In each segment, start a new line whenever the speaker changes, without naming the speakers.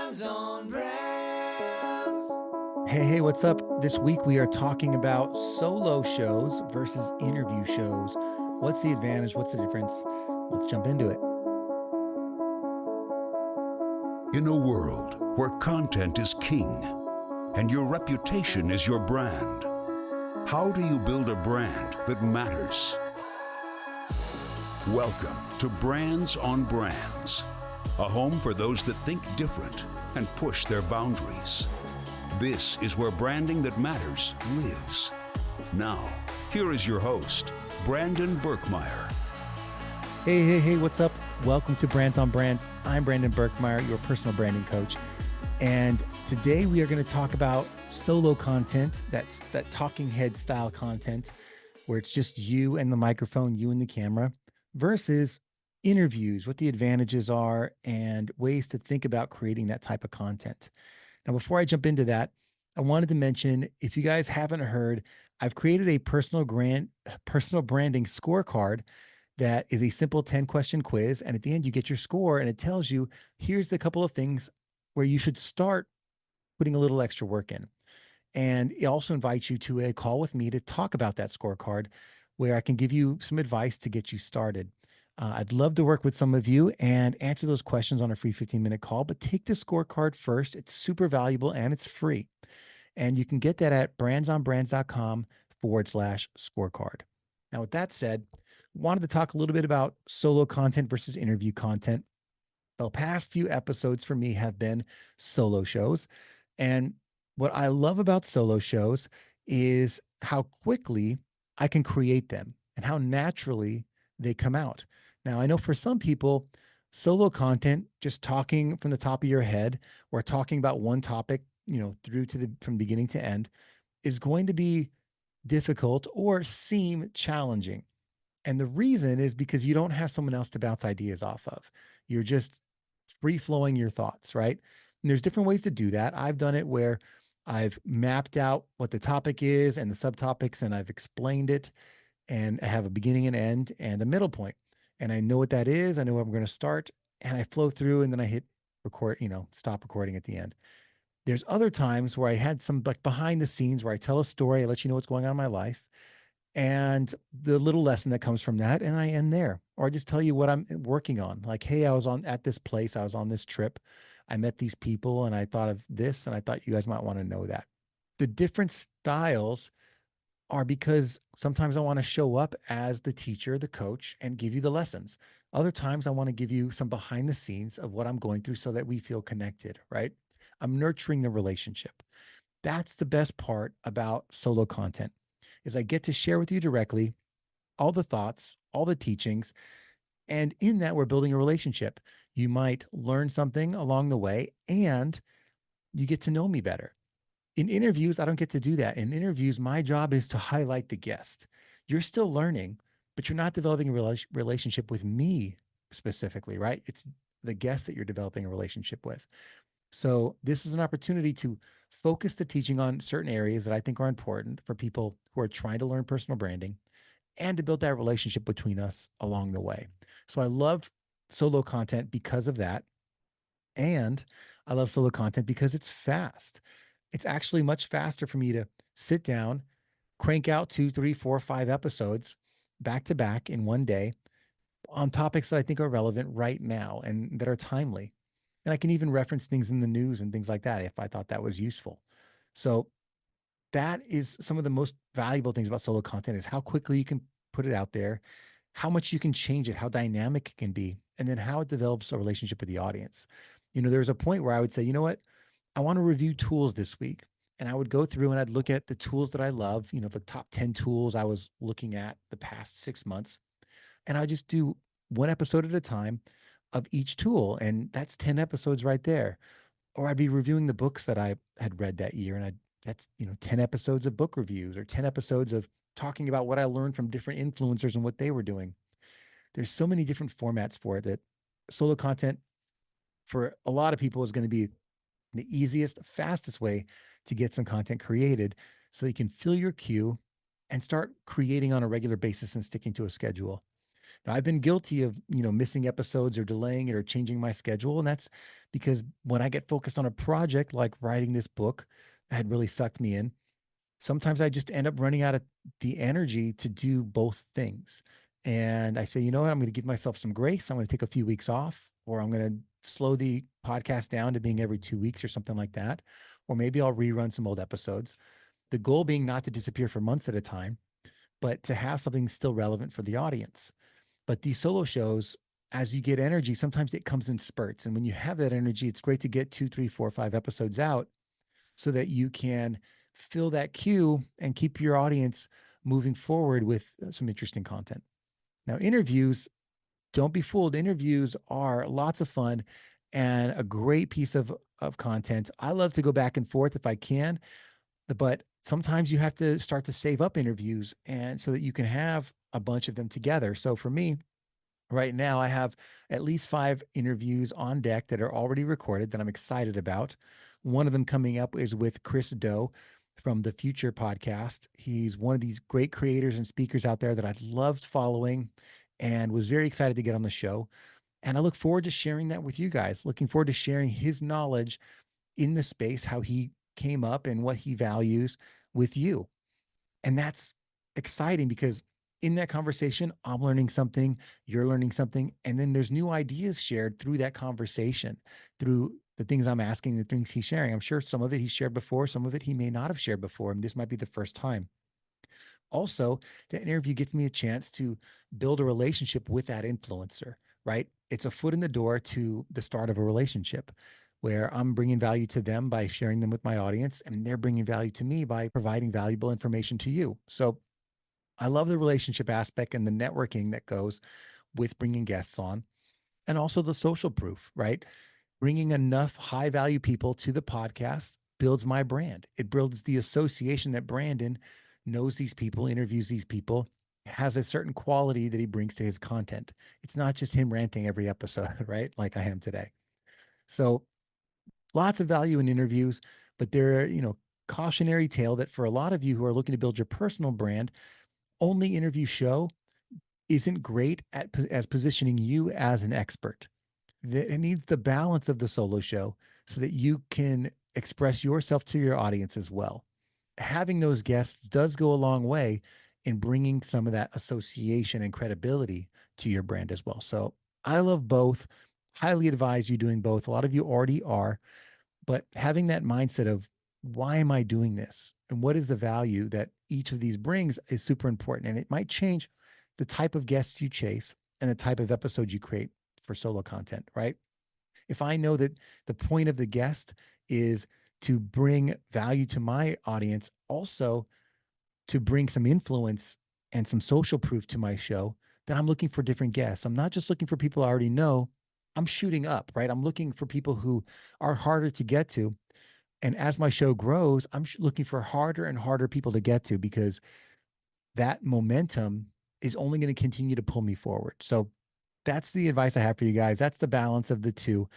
Brands on Brands.
Hey, what's up? This week we are talking about solo shows versus interview shows. What's the advantage? What's the difference? Let's jump into it.
In a world where content is king and your reputation is your brand, how do you build a brand that matters? Welcome to Brands on Brands, a home for those that think different and push their boundaries. This is where branding that matters lives. Now, here is your host, Brandon Birkmeyer.
Hey, what's up? Welcome to Brands on Brands. I'm Brandon Birkmeyer, your personal branding coach. And today we are going to talk about solo content, that talking head style content, where it's just you and the microphone, you and the camera, versus interviews, what the advantages are, and ways to think about creating that type of content. Now, before I jump into that, I wanted to mention, if you guys haven't heard, I've created a personal branding scorecard that is a simple 10-question quiz. And at the end, you get your score and it tells you, here's the couple of things where you should start putting a little extra work in. And it also invites you to a call with me to talk about that scorecard, where I can give you some advice to get you started. I'd love to work with some of you and answer those questions on a free 15-minute call, but take the scorecard first. It's super valuable and it's free. And you can get that at brandsonbrands.com/scorecard. Now, with that said, wanted to talk a little bit about solo content versus interview content. The past few episodes for me have been solo shows. And what I love about solo shows is how quickly I can create them and how naturally they come out. Now, I know for some people, solo content, just talking from the top of your head or talking about one topic, through to from beginning to end, is going to be difficult or seem challenging. And the reason is because you don't have someone else to bounce ideas off of. You're just free flowing your thoughts, right? And there's different ways to do that. I've done it where I've mapped out what the topic is and the subtopics, and I've explained it, and I have a beginning and end and a middle point. And I know what that is. I know where I'm going to start, and I flow through, and then I hit record, stop recording at the end. There's other times where I had some like behind the scenes where I tell a story, I let you know what's going on in my life and the little lesson that comes from that, and I end there. Or I just tell you what I'm working on. Like, hey, I was at this place, I was on this trip, I met these people, and I thought of this, and I thought you guys might want to know that. The different styles are because sometimes I want to show up as the teacher, the coach, and give you the lessons. Other times I want to give you some behind the scenes of what I'm going through so that we feel connected, right? I'm nurturing the relationship. That's the best part about solo content is I get to share with you directly all the thoughts, all the teachings, and in that we're building a relationship. You might learn something along the way and you get to know me better. In interviews, I don't get to do that. In interviews, my job is to highlight the guest. You're still learning, but you're not developing a relationship with me specifically, right? It's the guest that you're developing a relationship with. So this is an opportunity to focus the teaching on certain areas that I think are important for people who are trying to learn personal branding and to build that relationship between us along the way. So I love solo content because of that. And I love solo content because it's fast. It's actually much faster for me to sit down, crank out 2, 3, 4, 5 episodes back to back in one day on topics that I think are relevant right now and that are timely. And I can even reference things in the news and things like that if I thought that was useful. So that is some of the most valuable things about solo content is how quickly you can put it out there, how much you can change it, how dynamic it can be, and then how it develops a relationship with the audience. There's a point where I would say, you know what? I want to review tools this week. And I would go through and I'd look at the tools that I love, the top 10 tools I was looking at the past 6 months. And I just do one episode at a time of each tool. And that's 10 episodes right there. Or I'd be reviewing the books that I had read that year. And that's 10 episodes of book reviews or 10 episodes of talking about what I learned from different influencers and what they were doing. There's so many different formats for it that solo content for a lot of people is going to be the easiest, fastest way to get some content created so you can fill your queue and start creating on a regular basis and sticking to a schedule. I've been guilty of, missing episodes or delaying it or changing my schedule. And that's because when I get focused on a project like writing this book that had really sucked me in, sometimes I just end up running out of the energy to do both things. And I say, you know what, I'm going to give myself some grace. I'm going to take a few weeks off, or I'm going to slow the podcast down to being every 2 weeks or something like that. Or maybe I'll rerun some old episodes. The goal being not to disappear for months at a time, but to have something still relevant for the audience. But these solo shows, as you get energy, sometimes it comes in spurts. And when you have that energy, it's great to get 2, 3, 4, 5 episodes out so that you can fill that queue and keep your audience moving forward with some interesting content. Now, interviews, don't be fooled. Interviews are lots of fun and a great piece of content. I love to go back and forth if I can, but sometimes you have to start to save up interviews and so that you can have a bunch of them together. So for me, right now, I have at least 5 interviews on deck that are already recorded that I'm excited about. One of them coming up is with Chris Do from the Future podcast. He's one of these great creators and speakers out there that I loved following and was very excited to get on the show. And I look forward to sharing that with you guys, looking forward to sharing his knowledge in the space, how he came up and what he values with you. And that's exciting because in that conversation, I'm learning something, you're learning something, and then there's new ideas shared through that conversation, through the things I'm asking, the things he's sharing. I'm sure some of it he's shared before, some of it he may not have shared before, and this might be the first time. Also, the interview gets me a chance to build a relationship with that influencer, right? It's a foot in the door to the start of a relationship where I'm bringing value to them by sharing them with my audience, and they're bringing value to me by providing valuable information to you. So I love the relationship aspect and the networking that goes with bringing guests on, and also the social proof, right? Bringing enough high value people to the podcast builds my brand. It builds the association that Brandon knows these people, interviews these people, has a certain quality that he brings to his content. It's not just him ranting every episode, right? Like I am today. So lots of value in interviews, but they're, cautionary tale that for a lot of you who are looking to build your personal brand, only interview show isn't great as positioning you as an expert. It needs the balance of the solo show so that you can express yourself to your audience as well. Having those guests does go a long way in bringing some of that association and credibility to your brand as well. So I love both. Highly advise you doing both. A lot of you already are, but having that mindset of why am I doing this and what is the value that each of these brings is super important. And it might change the type of guests you chase and the type of episodes you create for solo content, right? If I know that the point of the guest is to bring value to my audience, also to bring some influence and some social proof to my show, then I'm looking for different guests. I'm not just looking for people I already know. I'm shooting up, right? I'm looking for people who are harder to get to. And as my show grows, I'm looking for harder and harder people to get to because that momentum is only going to continue to pull me forward. So that's the advice I have for you guys. That's the balance of the two.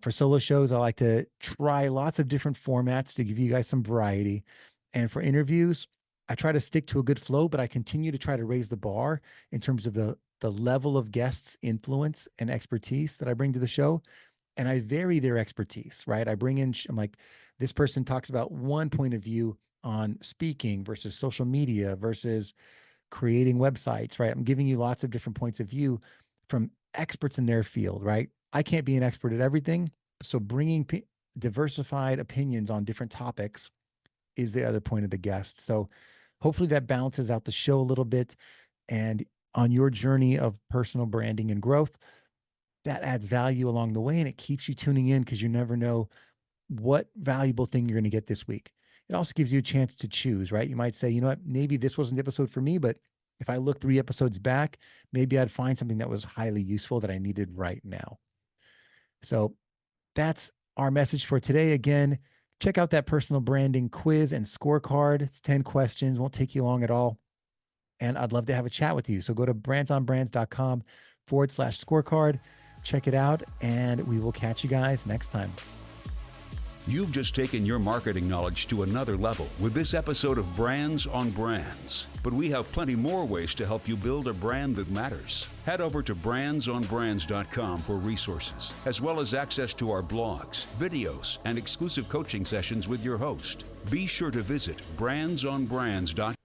For solo shows, I like to try lots of different formats to give you guys some variety. And for interviews, I try to stick to a good flow, but I continue to try to raise the bar in terms of the level of guests' influence and expertise that I bring to the show. And I vary their expertise, right? I bring in, I'm like, this person talks about one point of view on speaking versus social media versus creating websites, right? I'm giving you lots of different points of view from experts in their field, right? I can't be an expert at everything. So bringing diversified opinions on different topics is the other point of the guest. So hopefully that balances out the show a little bit. And on your journey of personal branding and growth, that adds value along the way and it keeps you tuning in because you never know what valuable thing you're going to get this week. It also gives you a chance to choose, right? You might say, you know what, maybe this wasn't the episode for me, but if I look 3 episodes back, maybe I'd find something that was highly useful that I needed right now. So that's our message for today. Again, check out that personal branding quiz and scorecard. It's 10 questions, won't take you long at all. And I'd love to have a chat with you. So go to brandsonbrands.com/scorecard. Check it out, and we will catch you guys next time.
You've just taken your marketing knowledge to another level with this episode of Brands on Brands. But we have plenty more ways to help you build a brand that matters. Head over to brandsonbrands.com for resources, as well as access to our blogs, videos, and exclusive coaching sessions with your host. Be sure to visit brandsonbrands.com